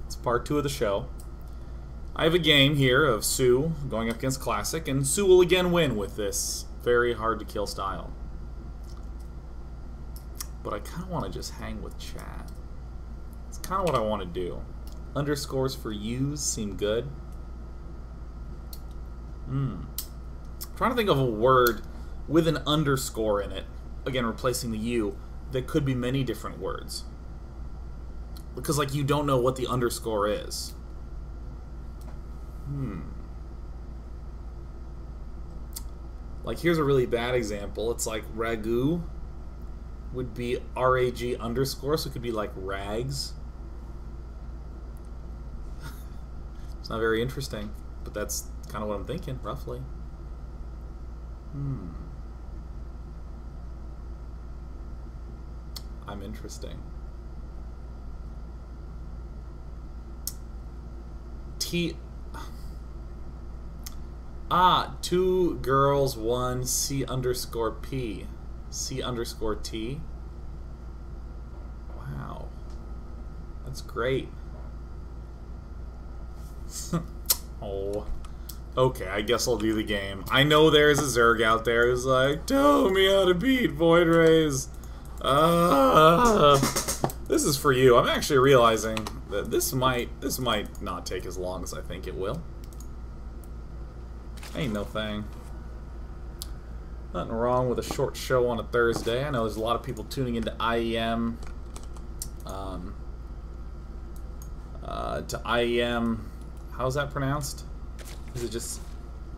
It's part 2 of the show. I have a game here of so going up against Classic, and so will again win with this very hard to kill style. But I kind of want to just hang with chat. It's kind of what I want to do. Underscores for U's seem good. Trying to think of a word with an underscore in it, again replacing the U, that could be many different words. Because like you don't know what the underscore is. Like here's a really bad example. It's like ragu would be R-A-G underscore, so it could be like rags. It's not very interesting, but that's kind of what I'm thinking, roughly. I'm interesting. Two girls, one C underscore P. C underscore T. Wow. That's great. Oh. Okay, I guess I'll do the game. I know there's a Zerg out there who's like, tell me how to beat Void Rays. This is for you. I'm actually realizing that this might not take as long as I think it will. Ain't no thing. Nothing wrong with a short show on a Thursday. I know there's a lot of people tuning into IEM. To IEM, how's that pronounced? Is it just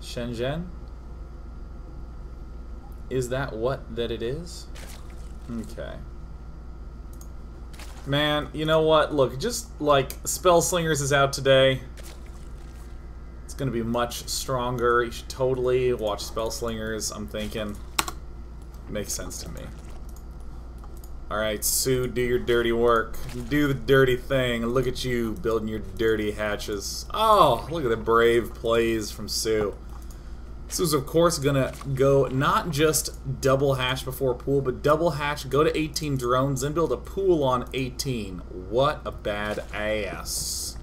Shenzhen? Is that what that it is? Okay. Man, you know what? Look, just like Spell Slingers is out today. It's gonna be much stronger. You should totally watch Spell Slingers. I'm thinking. Makes sense to me. Alright, so do your dirty work. Do the dirty thing. Look at you building your dirty hatches. Oh, look at the brave plays from Sue. Sue's of course gonna go not just double hatch before pool, but double hatch, go to 18 drones, then build a pool on 18. What a bad ass.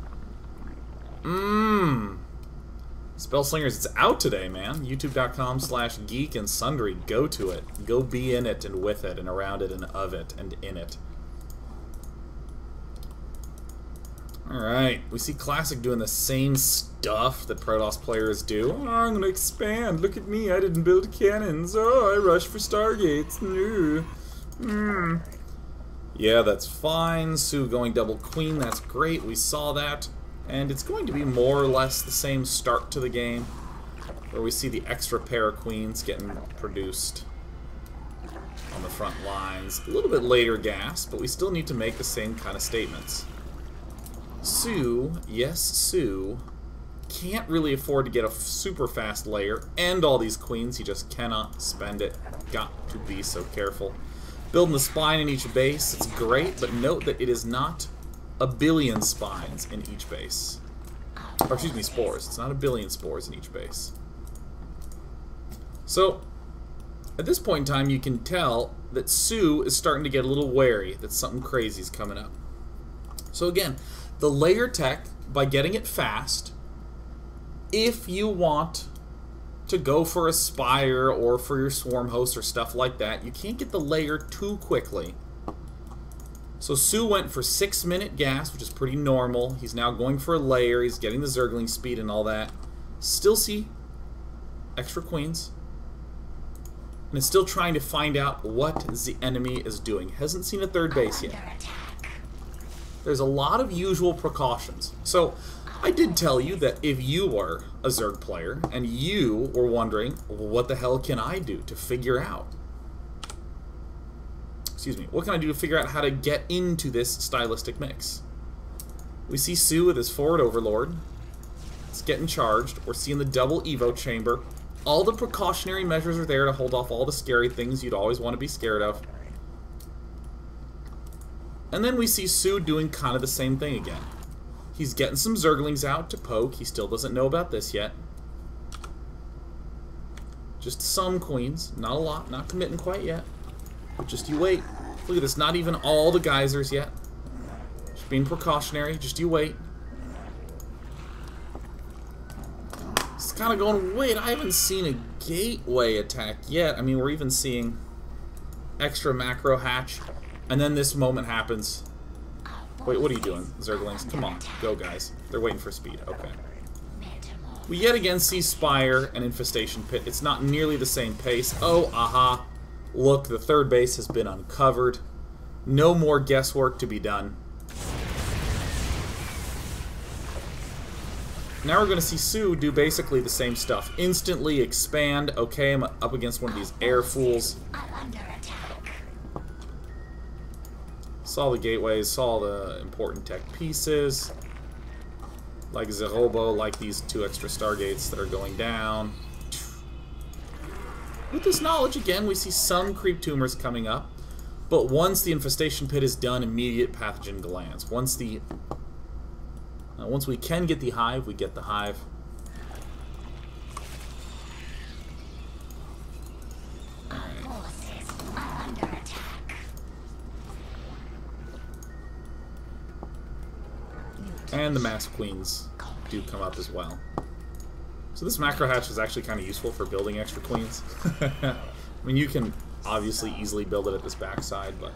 Spell Slingers, it's out today, man. YouTube.com/geek and sundry. Go to it. Go be in it and with it and around it and of it and in it. Alright, we see Classic doing the same stuff that Protoss players do. Oh, I'm gonna expand. Look at me, I didn't build cannons. Oh, I rushed for Stargates. Yeah, that's fine. Sue going double queen, that's great. We saw that. And it's going to be more or less the same start to the game, where we see the extra pair of queens getting produced on the front lines. A little bit later gas, but we still need to make the same kind of statements. Sue, yes, Sue, can't really afford to get a super fast layer and all these queens. He just cannot spend it. Got to be so careful. Building the spine in each base, it's great, but note that it is not a billion spines in each base. Or excuse me, spores. It's not a billion spores in each base. So, at this point in time, you can tell that Sue is starting to get a little wary that something crazy is coming up. So again, the layer tech, by getting it fast, if you want to go for a Spire or for your Swarm host or stuff like that, you can't get the layer too quickly. So Sue went for 6-minute gas, which is pretty normal. He's now going for a layer. He's getting the Zergling speed and all that. Still see extra queens. And is still trying to find out what the enemy is doing. Hasn't seen a third base yet. There's a lot of usual precautions. So I did tell you that if you were a Zerg player and you were wondering, well, what the hell can I do to figure out? Excuse me, what can I do to figure out how to get into this stylistic mix? We see Sue with his forward overlord. It's getting charged. We're seeing the double Evo chamber. All the precautionary measures are there to hold off all the scary things you'd always want to be scared of. And then we see Sue doing kind of the same thing again. He's getting some Zerglings out to poke. He still doesn't know about this yet. Just some queens. Not a lot. Not committing quite yet. But just you wait. Look at this. Not even all the geysers yet. Being precautionary, just you wait. It's kind of going, wait, I haven't seen a gateway attack yet. I mean, we're even seeing extra macro hatch. And then this moment happens. Wait, what are you doing, Zerglings? Come on, go, guys. They're waiting for speed. Okay. We yet again see Spire and Infestation Pit. It's not nearly the same pace. Oh, aha. Look, the third base has been uncovered. No more guesswork to be done. Now we're going to see Su do basically the same stuff. Instantly expand. Okay, I'm up against one of these air fools. Saw the gateways, saw the important tech pieces. Like Zerobo, like these 2 extra Stargates that are going down. With this knowledge, again, we see some creep tumors coming up. But once the Infestation Pit is done, immediate pathogen glands. Once we can get the hive, we get the hive. And the mass queens do come up as well. So this macro hatch is actually kind of useful for building extra queens. I mean, you can obviously easily build it at this backside, but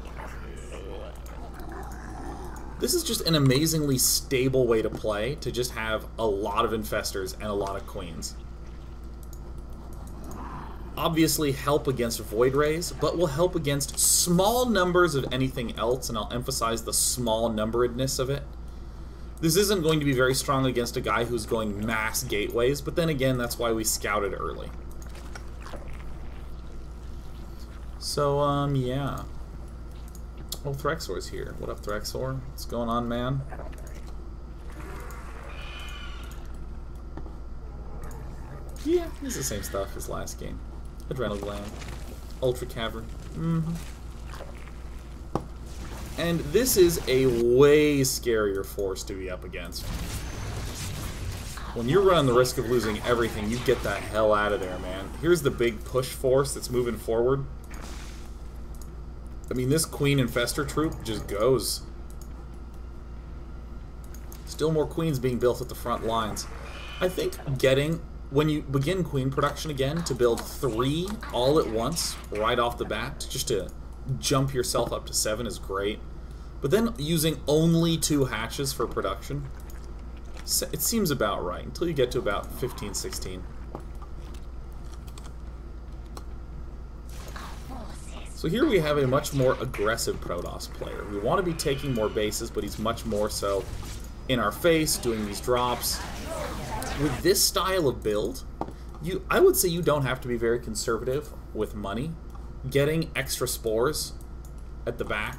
this is just an amazingly stable way to play, to just have a lot of infestors and a lot of queens. Obviously help against void rays, but will help against small numbers of anything else, and I'll emphasize the small numberedness of it. This isn't going to be very strong against a guy who's going mass gateways, but then again, that's why we scouted early. So, yeah. Oh, Threxor's here. What up, Threxor? What's going on, man? Yeah, it's the same stuff as last game. Adrenal gland. Ultra cavern. And this is a way scarier force to be up against. When you're running the risk of losing everything, you get the hell out of there, man. Here's the big push force that's moving forward. I mean, this Queen Infestor troop just goes. Still more queens being built at the front lines. I think when you begin queen production again, to build 3 all at once, right off the bat, just to jump yourself up to 7 is great. But then using only 2 hatches for production, it seems about right, until you get to about 15, 16. So here we have a much more aggressive Protoss player. We want to be taking more bases, but he's much more so in our face, doing these drops. With this style of build, I would say you don't have to be very conservative with money. Getting extra spores at the back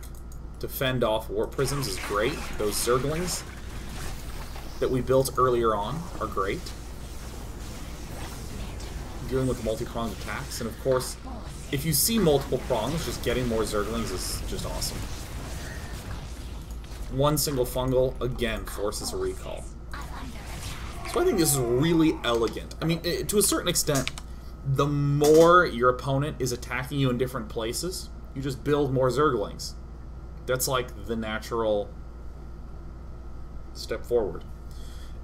to fend off warp prisms is great. Those Zerglings that we built earlier on are great. Dealing with multi-pronged attacks, and of course, if you see multiple prongs, just getting more Zerglings is just awesome. One single fungal, again, forces a recall. So I think this is really elegant. I mean, to a certain extent, the more your opponent is attacking you in different places, you just build more Zerglings. That's like the natural step forward.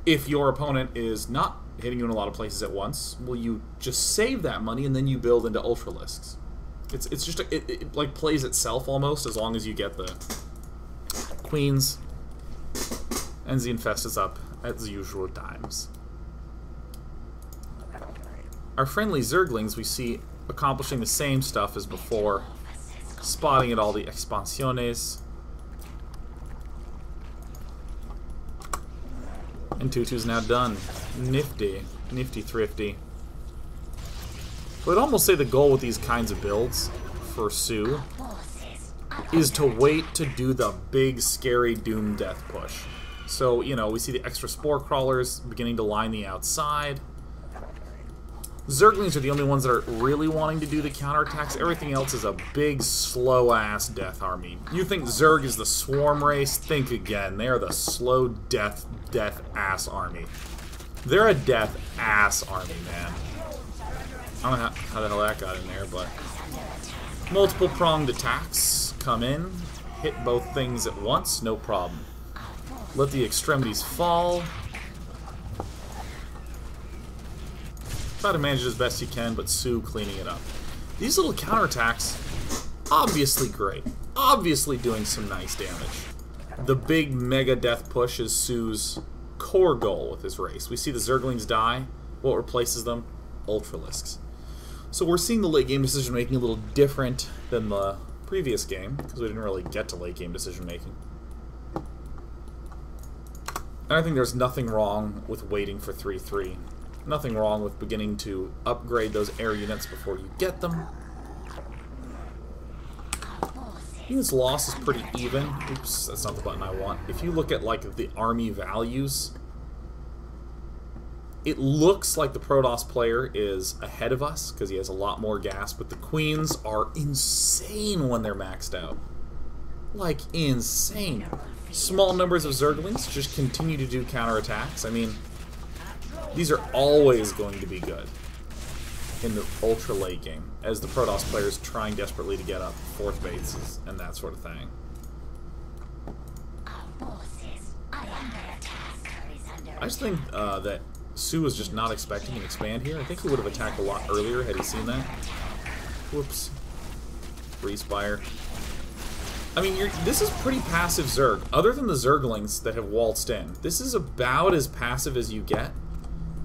If your opponent is not hitting you in a lot of places at once, well, you just save that money and then you build into Ultralisks. It's just it like plays itself almost, as long as you get the queens and the infestors up at the usual times. Our friendly Zerglings we see accomplishing the same stuff as before, spotting at all the expansiones. And Tutu's now done. Nifty. Nifty thrifty. So I'd almost say the goal with these kinds of builds for Su is to wait to do the big, scary Doom Death push. So, you know, we see the extra Spore Crawlers beginning to line the outside. Zerglings are the only ones that are really wanting to do the counterattacks. Everything else is a big, slow-ass death army. You think Zerg is the swarm race? Think again. They are the slow death-ass army. They're a death-ass army, man. I don't know how the hell that got in there, but... multiple pronged attacks come in, hit both things at once, no problem. Let the extremities fall. Try to manage it as best you can, but soO cleaning it up. These little counterattacks, obviously great. Obviously doing some nice damage. The big mega death push is soO's core goal with his race. We see the Zerglings die. What replaces them? Ultralisks. So we're seeing the late game decision making a little different than the previous game, because we didn't really get to late game decision making. And I think there's nothing wrong with waiting for 3-3. Nothing wrong with beginning to upgrade those air units before you get them. Units loss is pretty even. Oops, that's not the button I want. If you look at like the army values, it looks like the Protoss player is ahead of us because he has a lot more gas, but the Queens are insane when they're maxed out. Like, insane. Small numbers of Zerglings just continue to do counterattacks. I mean, these are always going to be good in the ultra late game, as the Protoss players trying desperately to get up 4th bases and that sort of thing. I just think that soO was just not expecting an expand here. I think he would have attacked a lot earlier had he seen that. Whoops. Respire. I mean, this is pretty passive Zerg. Other than the Zerglings that have waltzed in, this is about as passive as you get.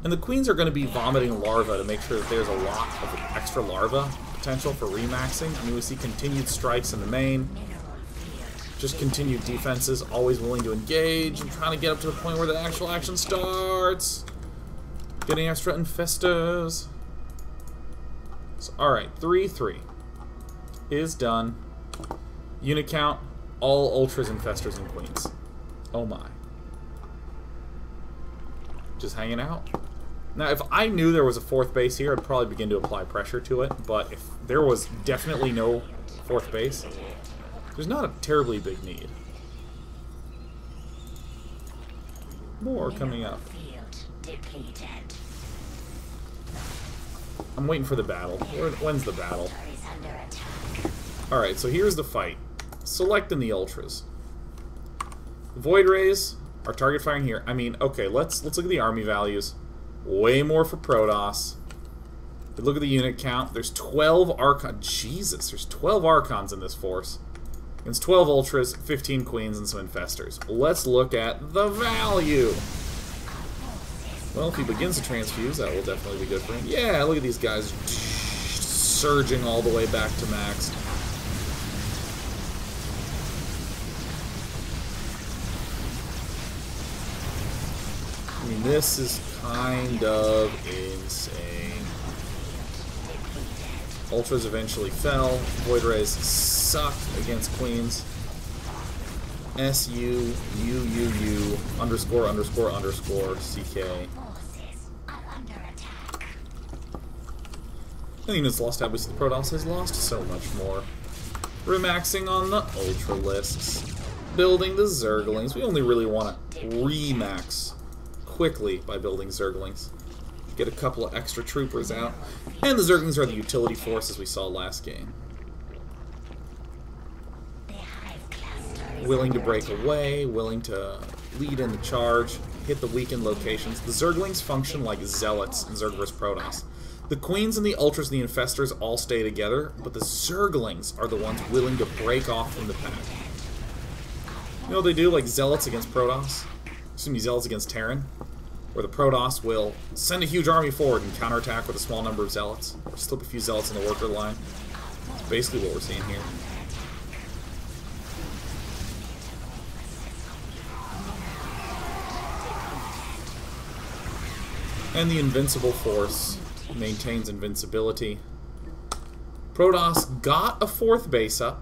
And the Queens are going to be vomiting larvae to make sure that there's a lot of extra larva potential for remaxing. I mean, we see continued strikes in the main. Just continued defenses, always willing to engage and trying to get up to the point where the actual action starts. Getting extra infestors. So, alright, 3-3 is done. Unit count, all ultras, infestors, and queens. Oh my. Just hanging out. Now, if I knew there was a 4th base here, I'd probably begin to apply pressure to it. But if there was definitely no 4th base, there's not a terribly big need. More coming up. I'm waiting for the battle. When's the battle? Alright, so here's the fight. Selecting the ultras. Void Rays are target firing here. I mean, okay, let's look at the army values. Way more for Protoss. But look at the unit count. There's 12 Archons. Jesus, there's 12 Archons in this force. Against 12 Ultras, 15 Queens, and some Infestors. Let's look at the value. Well, if he begins to transfuse, that will definitely be good for him. Yeah, look at these guys surging all the way back to max. I mean, this is kind of insane. Ultras eventually fell. Void Rays suck against Queens. SU, UUU, underscore, underscore, underscore, CK. And units lost, obviously the Protoss has lost so much more. Remaxing on the Ultralisks. Building the Zerglings. We only really want to remax quickly by building Zerglings. Get a couple of extra troopers out. And the Zerglings are the utility force as we saw last game. Willing to break away, willing to lead in the charge, hit the weakened locations. The Zerglings function like zealots in Zerg vs. Protoss. The Queens and the Ultras and the Infestors all stay together, but the Zerglings are the ones willing to break off from the pack. You know what they do, like zealots against Protoss? Excuse me, zealots against Terran? Where the Protoss will send a huge army forward and counterattack with a small number of zealots. Or slip a few zealots in the worker line. That's basically what we're seeing here. And the Invincible Force maintains invincibility. Protoss got a 4th base up.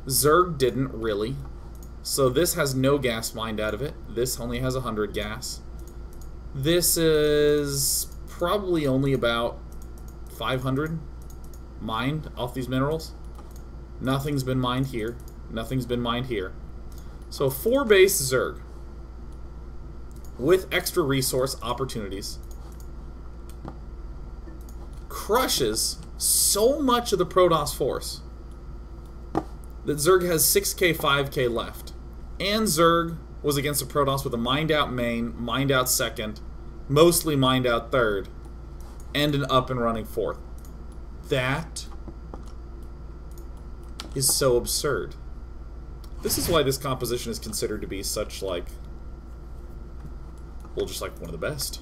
Zerg didn't really. So this has no gas mined out of it. This only has 100 gas. This is probably only about 500 mined off these minerals. Nothing's been mined here. Nothing's been mined here. So 4 base Zerg with extra resource opportunities crushes so much of the Protoss force that Zerg has 6k, 5k left. And Zerg was against a Protoss with a mined out main, mined out second, mostly mined out third, and an up and running fourth. That is so absurd. This is why this composition is considered to be such, like, well, just like one of the best.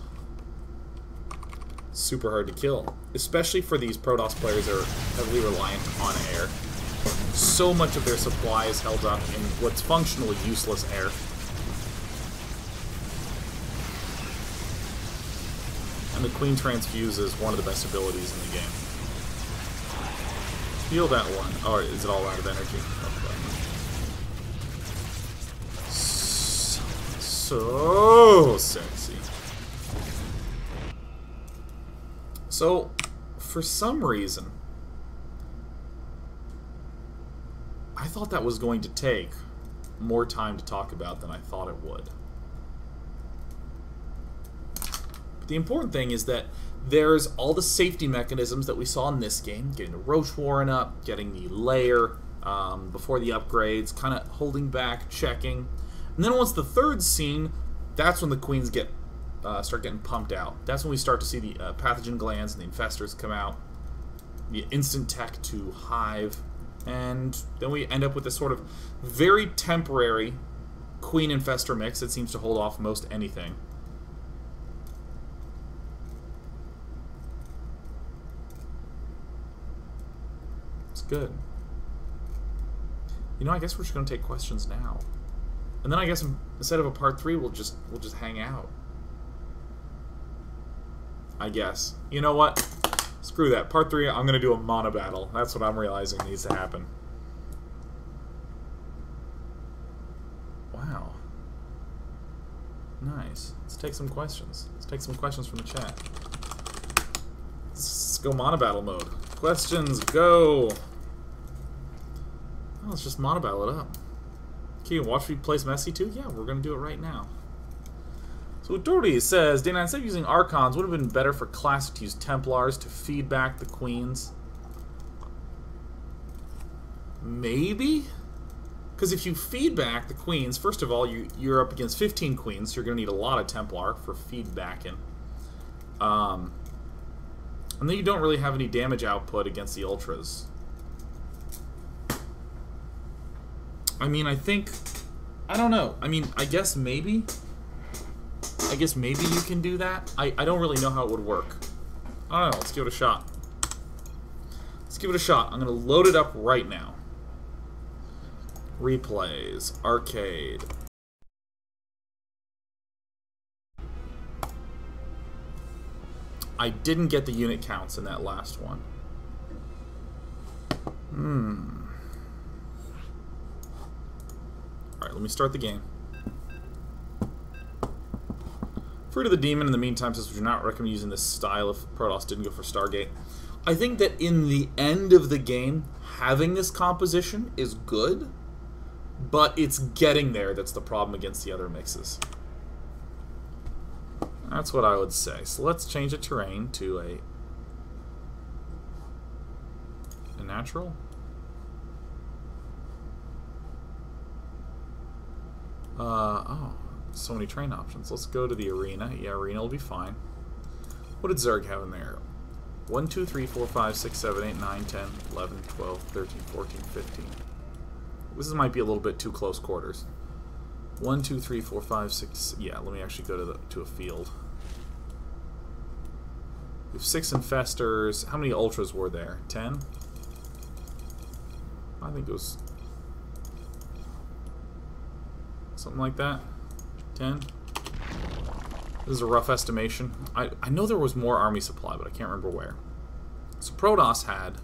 Super hard to kill, especially for these Protoss players that are heavily reliant on air. So much of their supply is held up in what's functionally useless air. And the Queen Transfuse is one of the best abilities in the game. Heal that one. Oh, is it all out of energy? Okay. So sexy. So, for some reason, I thought that was going to take more time to talk about than I thought it would. But the important thing is that there's all the safety mechanisms that we saw in this game, getting the Roach Warren up, getting the lair before the upgrades, kind of holding back, checking. And then once the third scene, that's when the queens get start getting pumped out. That's when we start to see the pathogen glands and the infestors come out, the instant tech to hive, and then we end up with this sort of very temporary queen infestor mix that seems to hold off most anything. It's good. You know, I guess we're just gonna take questions now, and then I guess instead of a part 3, we'll just hang out. I guess. You know what? Screw that. Part 3, I'm going to do a mono battle. That's what I'm realizing needs to happen. Wow. Nice. Let's take some questions. Let's take some questions from the chat. Let's go mono battle mode. Questions, go! Oh, let's just mono battle it up. Can you watch me place Messi too? Yeah, we're going to do it right now. So Doherty says, Dana, instead of using Archons, would have been better for Classic to use Templars to feed back the Queens. Maybe? Because if you feed back the Queens, first of all, you're up against 15 Queens, so you're going to need a lot of Templar for feedbacking. And then you don't really have any damage output against the Ultras. I mean, I don't know. I mean, I guess maybe you can do that. I don't really know how it would work. I don't know. Let's give it a shot. Let's give it a shot. I'm going to load it up right now. Replays. Arcade. I didn't get the unit counts in that last one. Alright, let me start the game. Fruit of the Demon, in the meantime, says we do not recommend using this style if Protoss didn't go for Stargate. I think that in the end of the game, having this composition is good, but it's getting there that's the problem against the other mixes. That's what I would say. So let's change the terrain to a natural. Oh. So many train options. Let's go to the arena. Yeah, arena will be fine. What did Zerg have in there? 1, 2, 3, 4, 5, 6, 7, 8, 9, 10, 11, 12, 13, 14, 15. This might be a little bit too close quarters. 1, 2, 3, 4, 5, 6. Yeah, let me actually go to a field. We have 6 infestors. How many ultras were there? 10? I think it was something like that. 10. This is a rough estimation. I know there was more army supply, but I can't remember where. So Protoss had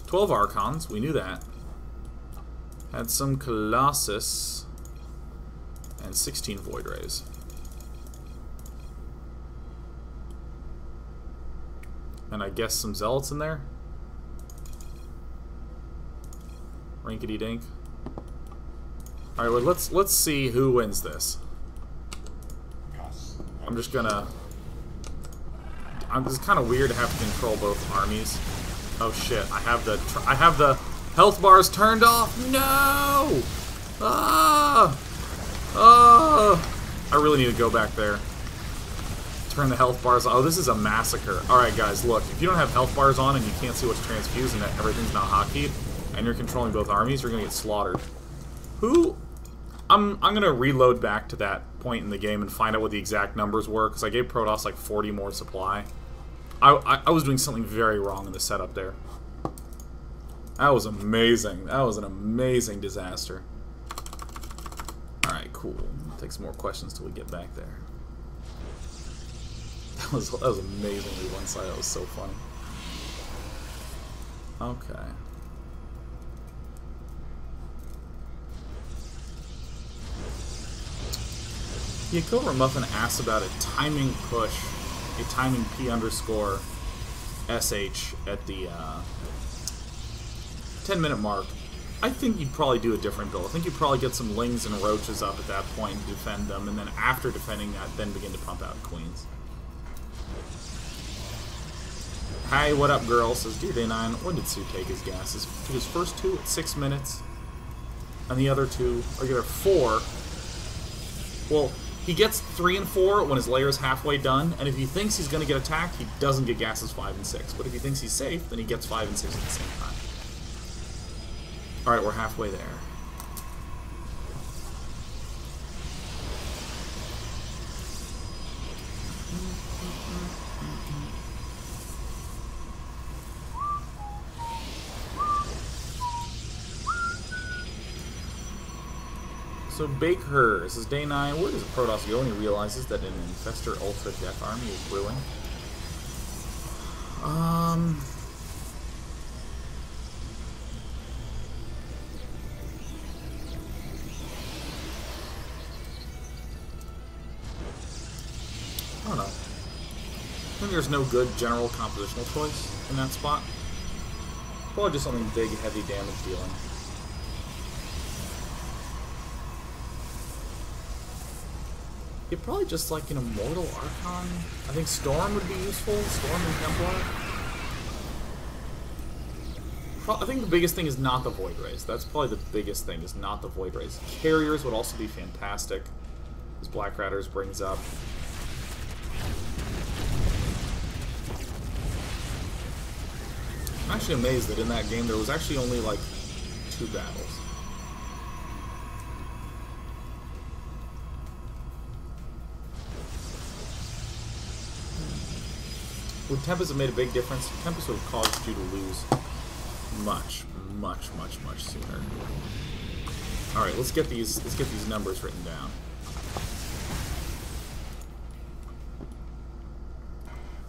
12 Archons. We knew that. Had some Colossus and 16 Void Rays. And I guess some Zealots in there. Rinkety dink. All right, well, let's see who wins this. It's kind of weird to have to control both armies. Oh shit! I have the health bars turned off. No! Ah! Ah! really need to go back there. Turn the health bars. Oh, this is a massacre. Alright, guys, look. If you don't have health bars on and you can't see what's transfused and everything's not hotkeyed, and you're controlling both armies, you're going to get slaughtered. Who... I'm going to reload back to that point in the game and find out what the exact numbers were, because I gave Protoss like 40 more supply. I was doing something very wrong in the setup there. That was amazing. That was an amazing disaster. Alright, cool. Take some more questions till we get back there. That was amazingly one-sided. That was so funny. Okay. Yakover Muffin asks about a timing push, a timing P_SH at the 10-minute mark. I think you'd probably do a different build. I think you'd probably get some Lings and Roaches up at that point and defend them, and then after defending that, then begin to pump out Queens. Hi, what up, girl? Says, Dear Day9, when did Sue take his gases? He took his first 2 at 6 minutes, and the other 2, or either 4. Well, he gets 3 and 4 when his lair is halfway done, and if he thinks he's going to get attacked, he doesn't get gases 5 and 6. But if he thinks he's safe, then he gets 5 and 6 at the same time. Alright, we're halfway there. So Baker says, Day 9, where does a Protoss go when he realizes that an Infestor Ultra Death Army is brewing? I don't know. I think there's no good general compositional choice in that spot. Probably just something big, heavy damage dealing. You're probably just like an Immortal Archon. I think Storm would be useful. Storm and Templar. I think the biggest thing is not the Void Rays. That's probably the biggest thing, is not the Void Rays. Carriers would also be fantastic, as Black Ratters brings up. I'm actually amazed that in that game there was actually only like 2 battles. Would Tempest have made a big difference? Tempest would have caused you to lose much, much, much, much sooner. Alright, let's get these numbers written down.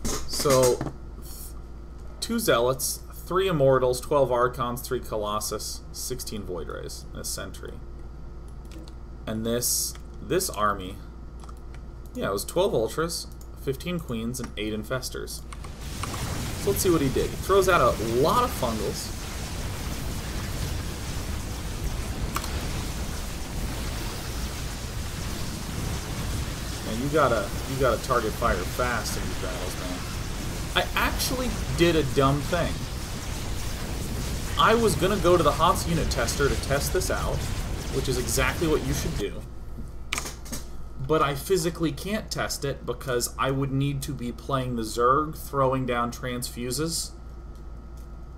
So 2 Zealots, 3 Immortals, 12 Archons, 3 Colossus, 16 Void Rays, and a Sentry. And this army, yeah, it was 12 Ultras, 15 Queens, and 8 Infestors. So let's see what he did. He throws out a lot of Fungals. And you gotta target fire fast in these battles, man. I actually did a dumb thing. I was gonna go to the HOTS unit tester to test this out, which is exactly what you should do. But I physically can't test it because I would need to be playing the Zerg, throwing down transfuses,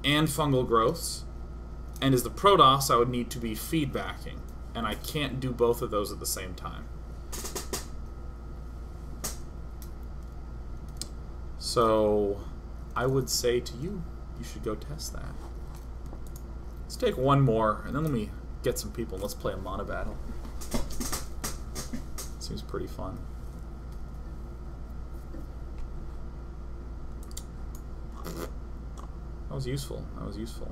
and fungal growths. And as the Protoss, I would need to be feedbacking. And I can't do both of those at the same time. So, I would say to you, you should go test that. Let's take one more, and then let me get some people and let's play a mono battle. Seems pretty fun. That was useful. That was useful.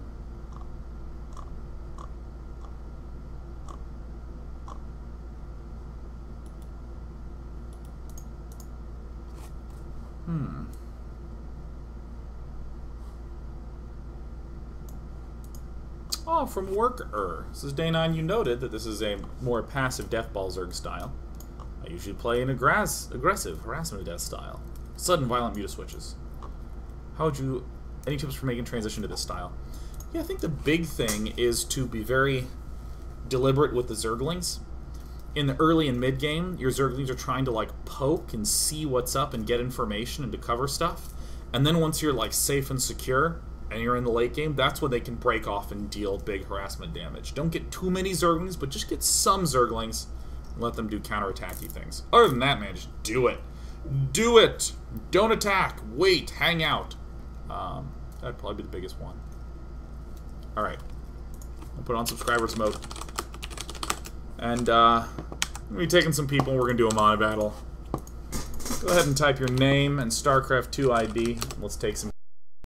Oh, from Worker. This is Day 9. You noted that this is a more passive Deathball Zerg style. I usually play an aggressive harassment of death style. Sudden violent muta switches. How would you... Any tips for making transition to this style? Yeah, I think the big thing is to be very deliberate with the Zerglings. in the early and mid game, your Zerglings are trying to like poke and see what's up and get information and to cover stuff. And then once you're like safe and secure and you're in the late game, that's when they can break off and deal big harassment damage. Don't get too many Zerglings, but just get some Zerglings and let them do counterattacky things. Other than that, man, just do it. Do it! Don't attack. wait, hang out. That'd probably be the biggest one. Alright. I'll put on subscribers mode. And, we're going to be taking some people and we're going to do a mono battle. Go ahead and type your name and StarCraft 2 ID. Let's take some